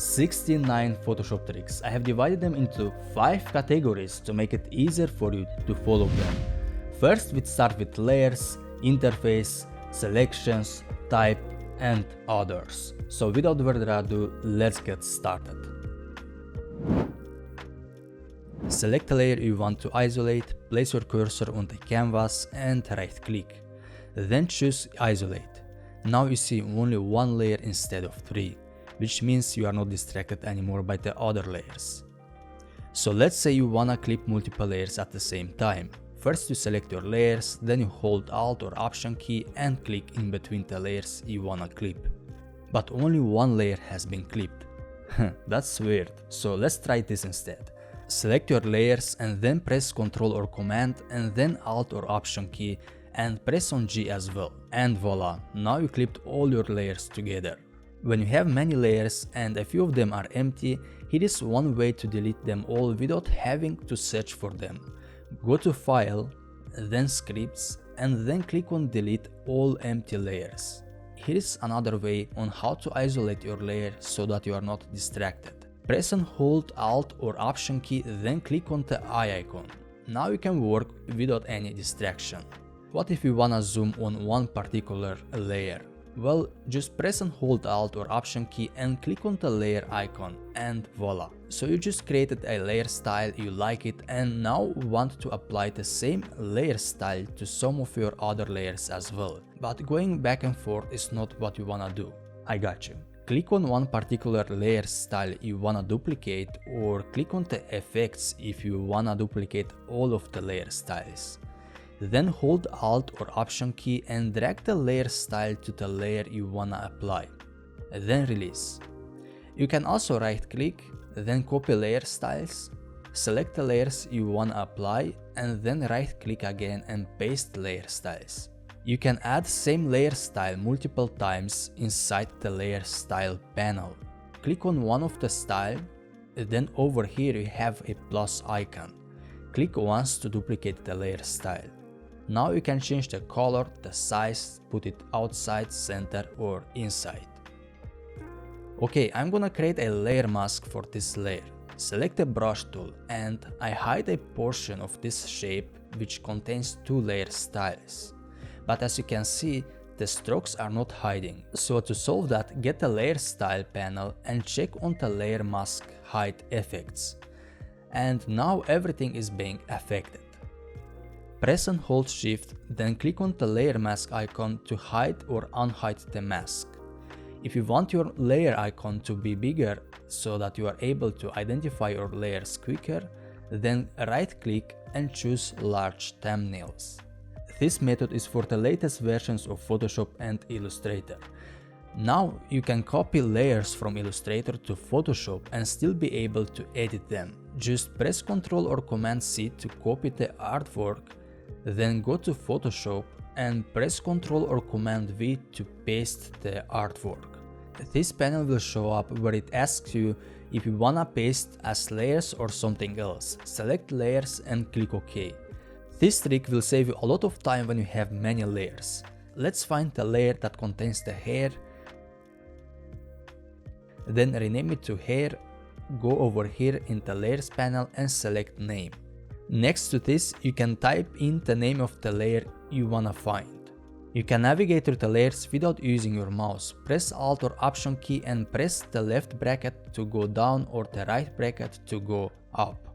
69 Photoshop tricks. I have divided them into 5 categories to make it easier for you to follow them. First, we start with layers, interface, selections, type, and others. So without further ado, let's get started. Select a layer you want to isolate, place your cursor on the canvas and right click. Then choose isolate. Now you see only one layer instead of 3, which means you are not distracted anymore by the other layers. So let's say you wanna clip multiple layers at the same time. First you select your layers, then you hold Alt or Option key and click in between the layers you wanna clip. But only one layer has been clipped. That's weird, so let's try this instead. Select your layers and then press Ctrl or Command and then Alt or Option key and press on G as well. And voila, now you clipped all your layers together. When you have many layers and a few of them are empty, here is one way to delete them all without having to search for them. Go to File, then Scripts, and then click on Delete all empty layers. Here is another way on how to isolate your layer so that you are not distracted. Press and hold Alt or Option key, then click on the eye icon. Now you can work without any distraction. What if you wanna zoom on one particular layer? Well, just press and hold Alt or Option key and click on the layer icon and voila. So you just created a layer style, you like it, and now want to apply the same layer style to some of your other layers as well. But going back and forth is not what you wanna do. I got you. Click on one particular layer style you wanna duplicate, or click on the effects if you wanna duplicate all of the layer styles. Then hold Alt or Option key and drag the layer style to the layer you wanna apply. Then release. You can also right click, then copy layer styles, select the layers you wanna apply, and then right click again and paste layer styles. You can add same layer style multiple times inside the layer style panel. Click on one of the style, then over here you have a plus icon. Click once to duplicate the layer style. Now you can change the color, the size, put it outside, center or inside. Okay, I'm gonna create a layer mask for this layer. Select the brush tool and I hide a portion of this shape which contains 2 layer styles. But as you can see, the strokes are not hiding. So to solve that, get the layer style panel and check on the layer mask hide effects. And now everything is being affected. Press and hold Shift, then click on the layer mask icon to hide or unhide the mask. If you want your layer icon to be bigger so that you are able to identify your layers quicker, then right click and choose large thumbnails. This method is for the latest versions of Photoshop and Illustrator. Now you can copy layers from Illustrator to Photoshop and still be able to edit them. Just press Ctrl or Command C to copy the artwork, then go to Photoshop and press Ctrl or Command V to paste the artwork. This panel will show up where it asks you if you wanna paste as layers or something else. Select layers and click OK. This trick will save you a lot of time when you have many layers. Let's find the layer that contains the hair, then rename it to hair, go over here in the layers panel and select name. Next to this, you can type in the name of the layer you wanna find. You can navigate through the layers without using your mouse. Press Alt or Option key and press the left bracket to go down or the right bracket to go up.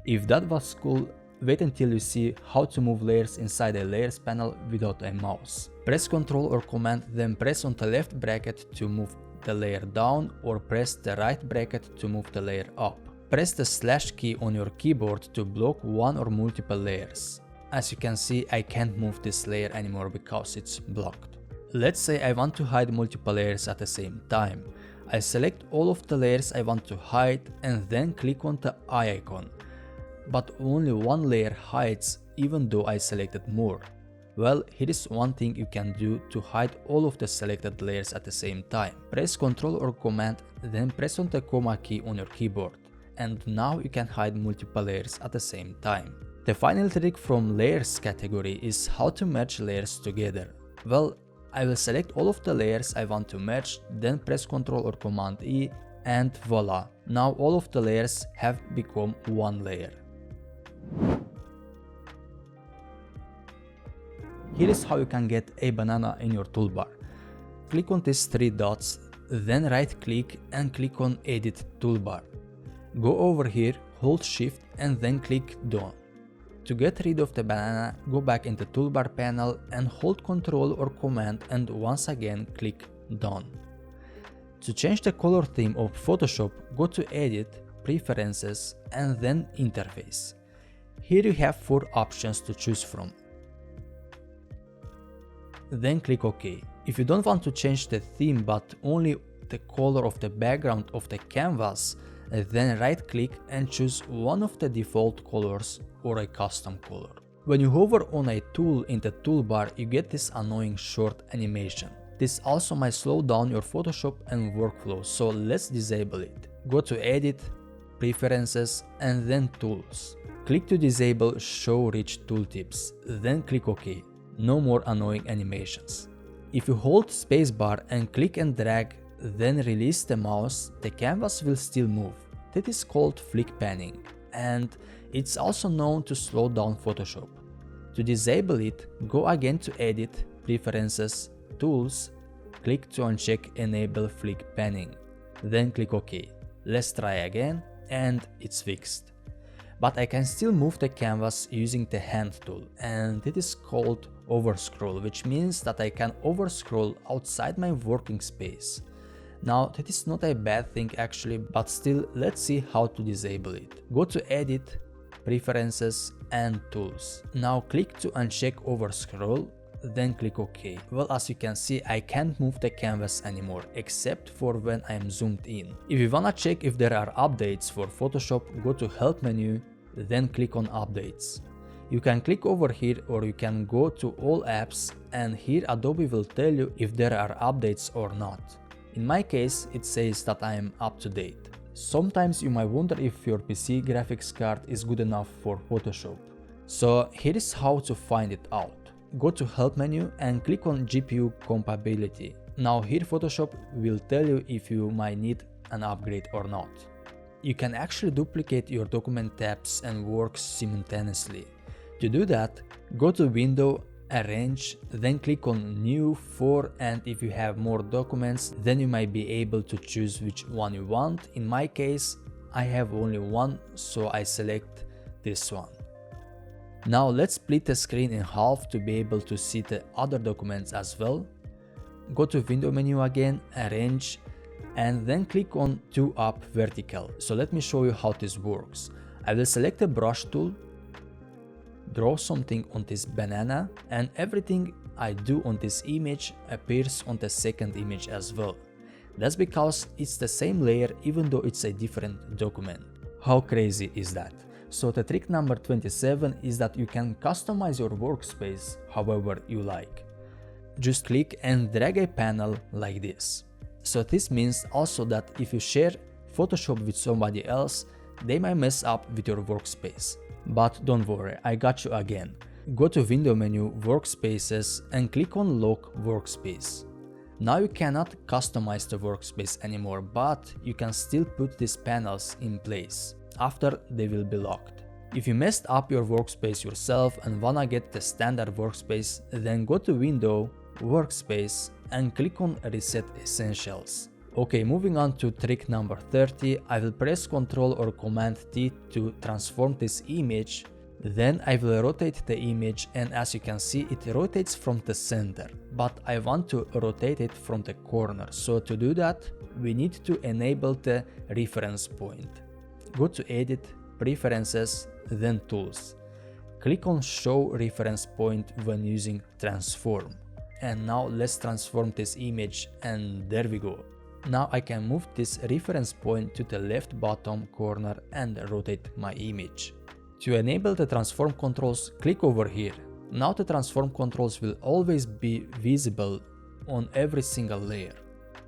If that was cool, wait until you see how to move layers inside a layers panel without a mouse. Press Ctrl or Command, then press on the left bracket to move the layer down or press the right bracket to move the layer up. Press the slash key on your keyboard to block one or multiple layers. As you can see, I can't move this layer anymore because it's blocked. Let's say I want to hide multiple layers at the same time. I select all of the layers I want to hide and then click on the eye icon. But only one layer hides even though I selected more. Well, here is one thing you can do to hide all of the selected layers at the same time. Press Ctrl or Command, then press on the comma key on your keyboard. And now you can hide multiple layers at the same time. The final trick from layers category is how to merge layers together. Well, I will select all of the layers I want to merge, then press Ctrl or Command E, and voila, now all of the layers have become one layer. Here is how you can get a banana in your toolbar. Click on these three dots, then right click and click on Edit Toolbar. Go over here, hold Shift and then click Done. To get rid of the banana, go back in the toolbar panel and hold Ctrl or Command and once again click Done. To change the color theme of Photoshop, go to Edit, Preferences and then Interface. Here you have 4 options to choose from. Then click OK. If you don't want to change the theme but only the color of the background of the canvas, then right click and choose one of the default colors or a custom color. When you hover on a tool in the toolbar, you get this annoying short animation. This also might slow down your Photoshop and workflow, so let's disable it. Go to Edit, Preferences and then Tools. Click to disable Show Rich Tooltips, then click OK. No more annoying animations. If you hold spacebar and click and drag, then release the mouse, the canvas will still move. That is called flick panning, and it's also known to slow down Photoshop. To disable it, go again to Edit, Preferences, Tools, click to uncheck Enable Flick Panning, then click OK. Let's try again, and it's fixed. But I can still move the canvas using the hand tool, and it is called overscroll, which means that I can overscroll outside my working space. Now that is not a bad thing actually, but still let's see how to disable it. Go to Edit, Preferences and Tools. Now click to uncheck overscroll, then click OK. Well, as you can see, I can't move the canvas anymore, except for when I am zoomed in. If you wanna check if there are updates for Photoshop, go to Help menu, then click on Updates. You can click over here or you can go to All Apps, and here Adobe will tell you if there are updates or not. In my case, it says that I am up to date. Sometimes you might wonder if your PC graphics card is good enough for Photoshop. So here is how to find it out. Go to Help menu and click on GPU compatibility. Now here Photoshop will tell you if you might need an upgrade or not. You can actually duplicate your document tabs and works simultaneously. To do that, go to Window, Arrange, then click on New 4, and if you have more documents, then you might be able to choose which one you want. In my case, I have only one, so I select this one. Now let's split the screen in half to be able to see the other documents as well. Go to Window menu again, Arrange, and then click on 2 up vertical. So let me show you how this works. I will select the brush tool, draw something on this banana, and everything I do on this image appears on the second image as well. That's because it's the same layer even though it's a different document. How crazy is that? So the trick number 27 is that you can customize your workspace however you like. Just click and drag a panel like this. So this means also that if you share Photoshop with somebody else, they might mess up with your workspace. But don't worry, I got you again. Go to Window menu, Workspaces, and click on Lock Workspace. Now you cannot customize the workspace anymore, but you can still put these panels in place. After, they will be locked. If you messed up your workspace yourself and wanna get the standard workspace, then go to Window, Workspace, and click on Reset Essentials. Okay, moving on to trick number 30, I will press Ctrl or Command T to transform this image. Then I will rotate the image, and as you can see, it rotates from the center, but I want to rotate it from the corner. So to do that, we need to enable the reference point. Go to Edit, Preferences, then Tools. Click on Show Reference Point when using Transform. And now let's transform this image, and there we go. Now I can move this reference point to the left bottom corner and rotate my image. To enable the transform controls, click over here. Now the transform controls will always be visible on every single layer.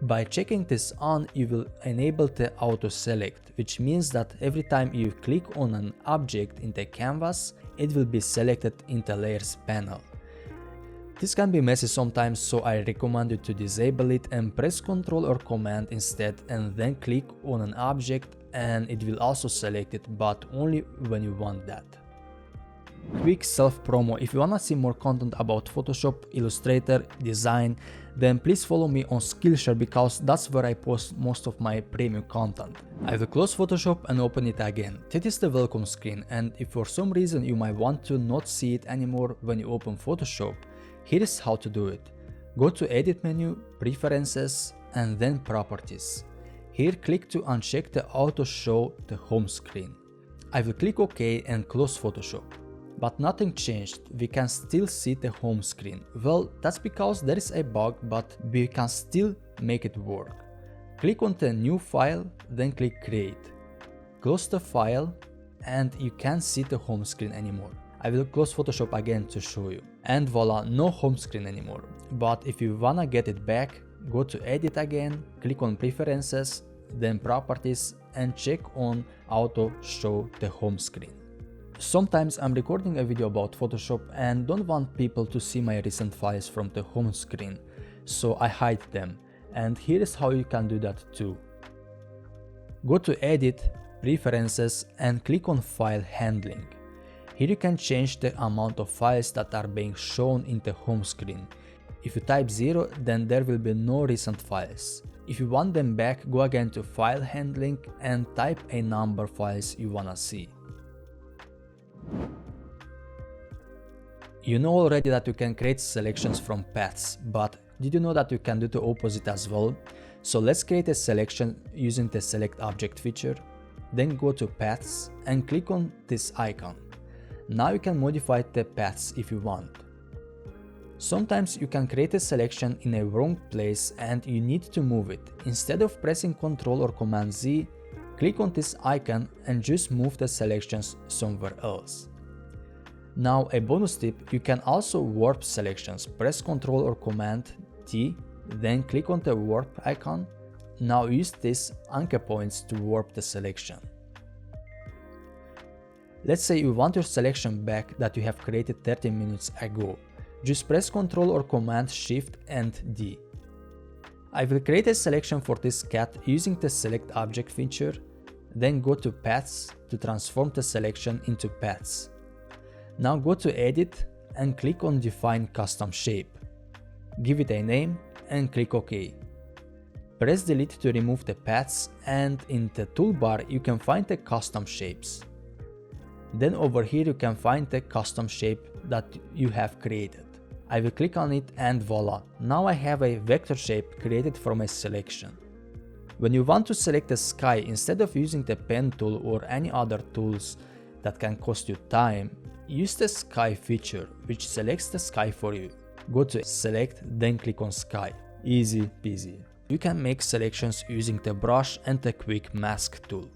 By checking this on, you will enable the auto select, which means that every time you click on an object in the canvas, it will be selected in the layers panel. This can be messy sometimes, so I recommend you to disable it and press Ctrl or Command instead and then click on an object and it will also select it, but only when you want that. Quick self-promo: if you wanna see more content about Photoshop, Illustrator, design, then please follow me on Skillshare because that's where I post most of my premium content. I will close Photoshop and open it again. That is the welcome screen, and if for some reason you might want to not see it anymore when you open Photoshop, here is how to do it. Go to Edit menu, Preferences, and then Properties. Here click to uncheck the Auto Show the home screen. I will click OK and close Photoshop. But nothing changed, we can still see the home screen. Well, that's because there is a bug, but we can still make it work. Click on the new file, then click Create. Close the file, and you can't see the home screen anymore. I will close Photoshop again to show you. And voila, no home screen anymore. But if you wanna get it back, go to Edit again, click on Preferences, then Properties, and check on Auto Show the home screen. Sometimes I'm recording a video about Photoshop and don't want people to see my recent files from the home screen, so I hide them, and here is how you can do that too. Go to Edit, Preferences, and click on File Handling. Here you can change the amount of files that are being shown in the home screen. If you type 0, then there will be no recent files. If you want them back, go again to File Handling and type a number of files you wanna see. You know already that you can create selections from paths, but did you know that you can do the opposite as well? So let's create a selection using the Select Object feature. Then go to Paths and click on this icon. Now you can modify the paths if you want. Sometimes you can create a selection in a wrong place and you need to move it. Instead of pressing Ctrl or Command Z, click on this icon and just move the selections somewhere else. Now a bonus tip, you can also warp selections. Press Ctrl or Command T, then click on the warp icon. Now use these anchor points to warp the selection. Let's say you want your selection back that you have created 30 minutes ago. Just press Ctrl or Command Shift and D. I will create a selection for this cat using the Select Object feature, then go to Paths to transform the selection into paths. Now go to Edit and click on Define Custom Shape. Give it a name and click OK. Press Delete to remove the paths, and in the toolbar you can find the custom shapes. Then over here you can find the custom shape that you have created. I will click on it and voila, now I have a vector shape created from a selection. When you want to select the sky, instead of using the pen tool or any other tools that can cost you time, use the sky feature, which selects the sky for you. Go to Select, then click on Sky. Easy peasy. You can make selections using the brush and the quick mask tool.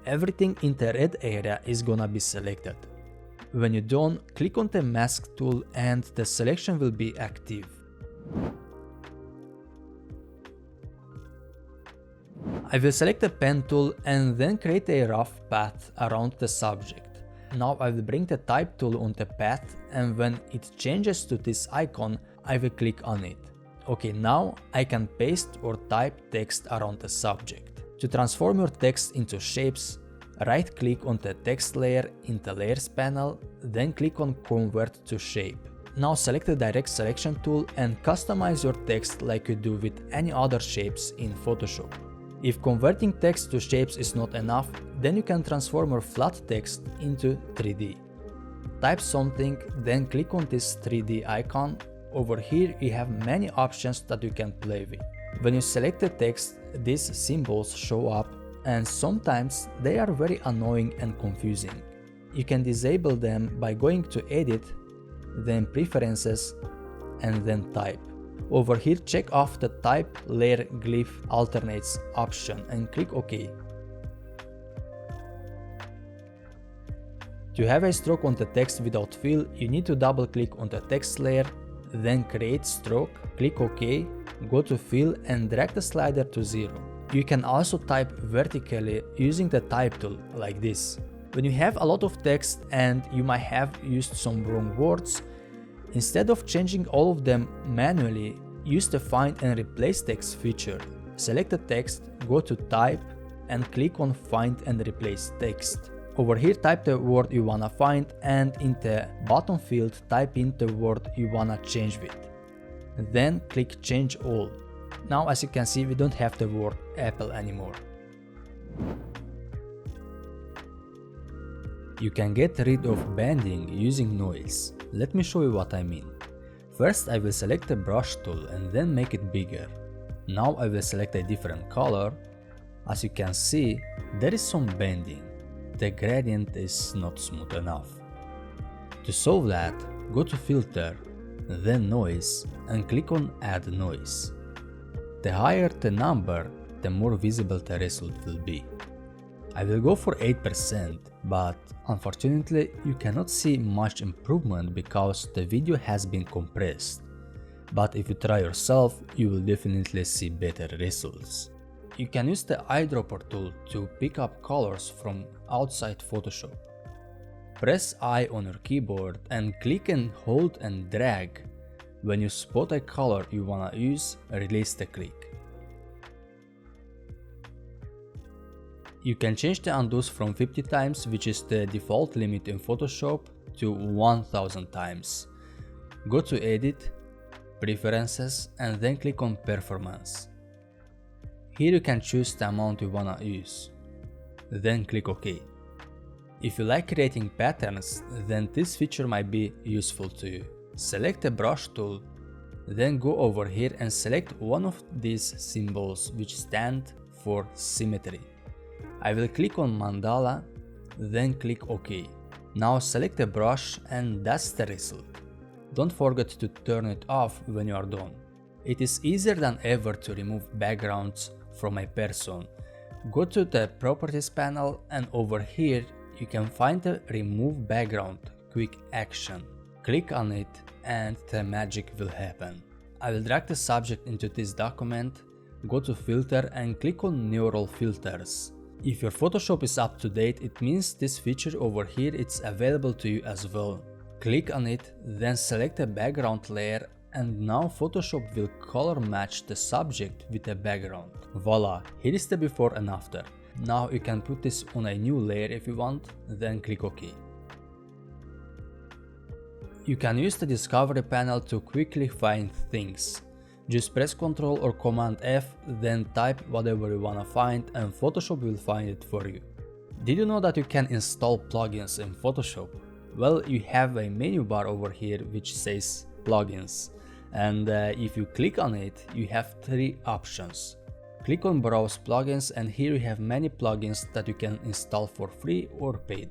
Everything in the red area is gonna be selected. When you're done, click on the mask tool and the selection will be active. I will select the pen tool and then create a rough path around the subject. Now I will bring the type tool on the path, and when it changes to this icon, I will click on it. Okay, now I can paste or type text around the subject. To transform your text into shapes, right click on the text layer in the Layers panel, then click on Convert to Shape. Now select the Direct Selection tool and customize your text like you do with any other shapes in Photoshop. If converting text to shapes is not enough, then you can transform your flat text into 3D. Type something, then click on this 3D icon. Over here you have many options that you can play with. When you select the text, these symbols show up, and sometimes they are very annoying and confusing. You can disable them by going to Edit, then Preferences, and then Type. Over here check off the Type Layer Glyph Alternates option and click OK. To have a stroke on the text without fill, you need to double click on the text layer, then create stroke, click OK, go to fill and drag the slider to 0. You can also type vertically using the type tool like this. When you have a lot of text and you might have used some wrong words, Instead of changing all of them manually, use the Find and Replace Text feature. Select the text, go to Type, and click on Find and Replace Text. Over here type the word you wanna find and in the bottom field type in the word you wanna change with. Then click Change All. Now as you can see we don't have the word apple anymore. You can get rid of banding using noise. Let me show you what I mean. First I will select the brush tool and then make it bigger. Now I will select a different color. As you can see, there is some bending. The gradient is not smooth enough. To solve that, go to Filter, then Noise, and click on Add Noise. The higher the number, the more visible the result will be. I will go for 8%, but unfortunately you cannot see much improvement because the video has been compressed. But if you try yourself, you will definitely see better results. You can use the eyedropper tool to pick up colors from outside Photoshop. Press I on your keyboard and click and hold and drag. When you spot a color you wanna use, release the click. You can change the undos from 50 times, which is the default limit in Photoshop, to 1000 times. Go to Edit, Preferences, and then click on Performance. Here you can choose the amount you wanna use. Then click OK. If you like creating patterns, then this feature might be useful to you. Select the brush tool, then go over here and select one of these symbols which stand for symmetry. I will click on mandala, then click OK. Now select the brush and that's the result. Don't forget to turn it off when you are done. It is easier than ever to remove backgrounds from a person. Go to the Properties panel and over here you can find the Remove Background quick action. Click on it and the magic will happen. I will drag the subject into this document, go to Filter and click on Neural Filters. If your Photoshop is up to date, it means this feature over here is available to you as well. Click on it, then select a background layer and now Photoshop will color match the subject with the background. Voila, here is the before and after. Now you can put this on a new layer if you want, then click OK. You can use the Discovery panel to quickly find things. Just press Ctrl or Command F, then type whatever you wanna find and Photoshop will find it for you. Did you know that you can install plugins in Photoshop? Well, you have a menu bar over here which says Plugins, and if you click on it, you have three options. Click on Browse Plugins and here you have many plugins that you can install for free or paid.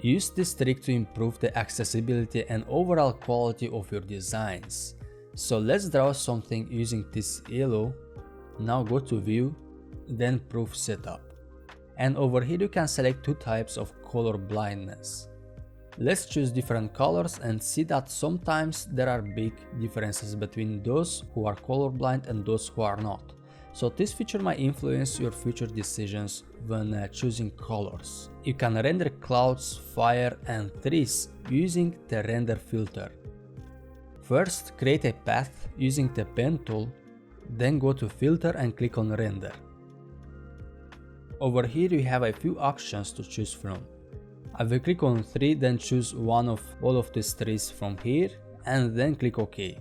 Use this trick to improve the accessibility and overall quality of your designs. So let's draw something using this yellow. Now go to View, then Proof Setup. And over here you can select two types of color blindness. Let's choose different colors and see that sometimes there are big differences between those who are colorblind and those who are not. So this feature might influence your future decisions when choosing colors. You can render clouds, fire and trees using the render filter. First, create a path using the pen tool, then go to Filter and click on Render. Over here you have a few options to choose from. I will click on 3, then choose one of all of these trees from here and then click OK.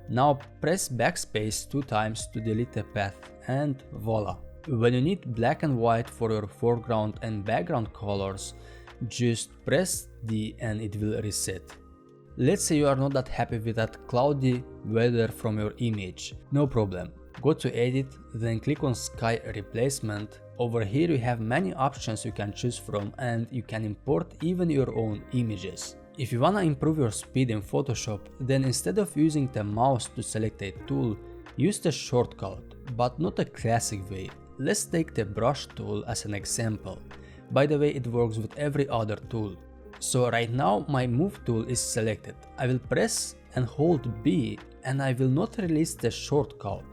Now press backspace 2 times to delete the path and voila. When you need black and white for your foreground and background colors, just press D and it will reset. Let's say you are not that happy with that cloudy weather from your image. No problem. Go to Edit, then click on Sky Replacement. Over here you have many options you can choose from and you can import even your own images. If you wanna improve your speed in Photoshop, then instead of using the mouse to select a tool, use the shortcut, but not a classic way. Let's take the brush tool as an example. By the way, it works with every other tool. So right now my move tool is selected. I will press and hold B and I will not release the shortcut.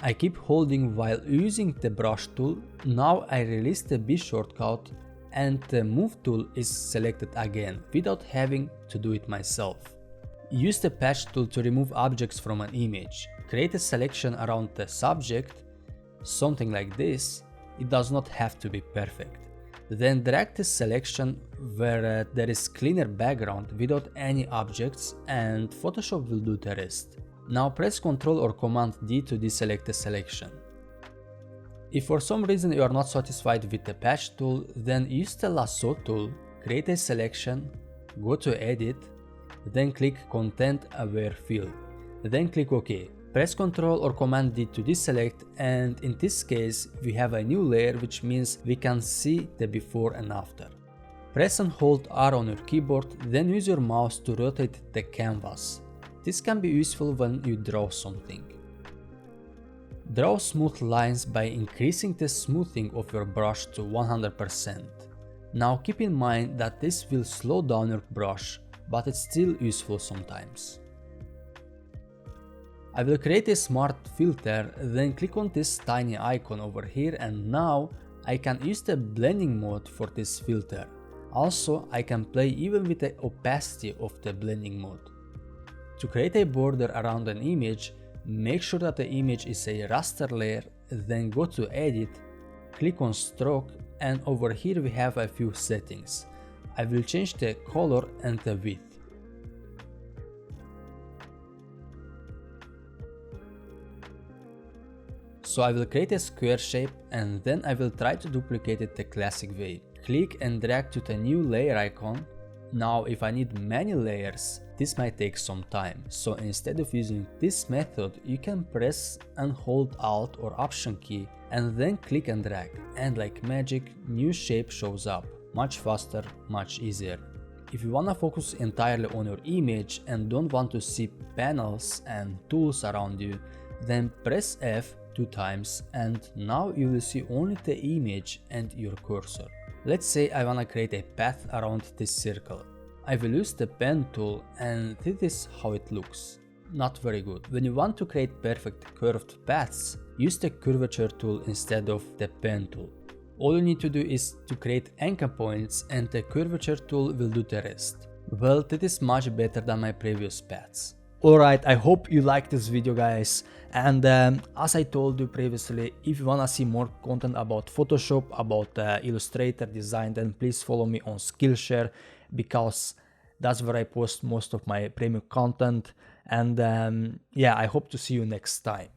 I keep holding while using the brush tool. Now I release the B shortcut and the move tool is selected again without having to do it myself. Use the patch tool to remove objects from an image. Create a selection around the subject, something like this. It does not have to be perfect. Then drag this selection where there is cleaner background without any objects, and Photoshop will do the rest. Now press Ctrl or Command D to deselect the selection. If for some reason you are not satisfied with the patch tool, then use the lasso tool, create a selection, go to Edit, then click Content Aware Fill, then click OK. Press Ctrl or Command D to deselect, and in this case we have a new layer, which means we can see the before and after. Press and hold R on your keyboard, then use your mouse to rotate the canvas. This can be useful when you draw something. Draw smooth lines by increasing the smoothing of your brush to 100%. Now keep in mind that this will slow down your brush, but it's still useful sometimes. I will create a smart filter, then click on this tiny icon over here, and now I can use the blending mode for this filter. Also, I can play even with the opacity of the blending mode. To create a border around an image, make sure that the image is a raster layer, then go to Edit, click on Stroke, and over here we have a few settings. I will change the color and the width. So I will create a square shape, and then I will try to duplicate it the classic way. Click and drag to the new layer icon. Now if I need many layers, this might take some time. So instead of using this method, you can press and hold Alt or Option key and then click and drag. And like magic, new shape shows up. Much faster, much easier. If you wanna focus entirely on your image and don't want to see panels and tools around you, then press F 2 times, and now you will see only the image and your cursor. Let's say I wanna create a path around this circle. I will use the pen tool, and this is how it looks. Not very good. When you want to create perfect curved paths, use the curvature tool instead of the pen tool. All you need to do is to create anchor points, and the curvature tool will do the rest. Well, that is much better than my previous paths. Alright, I hope you liked this video, guys, and as I told you previously, if you wanna see more content about Photoshop, about Illustrator design, then please follow me on Skillshare, because that's where I post most of my premium content. And yeah, I hope to see you next time.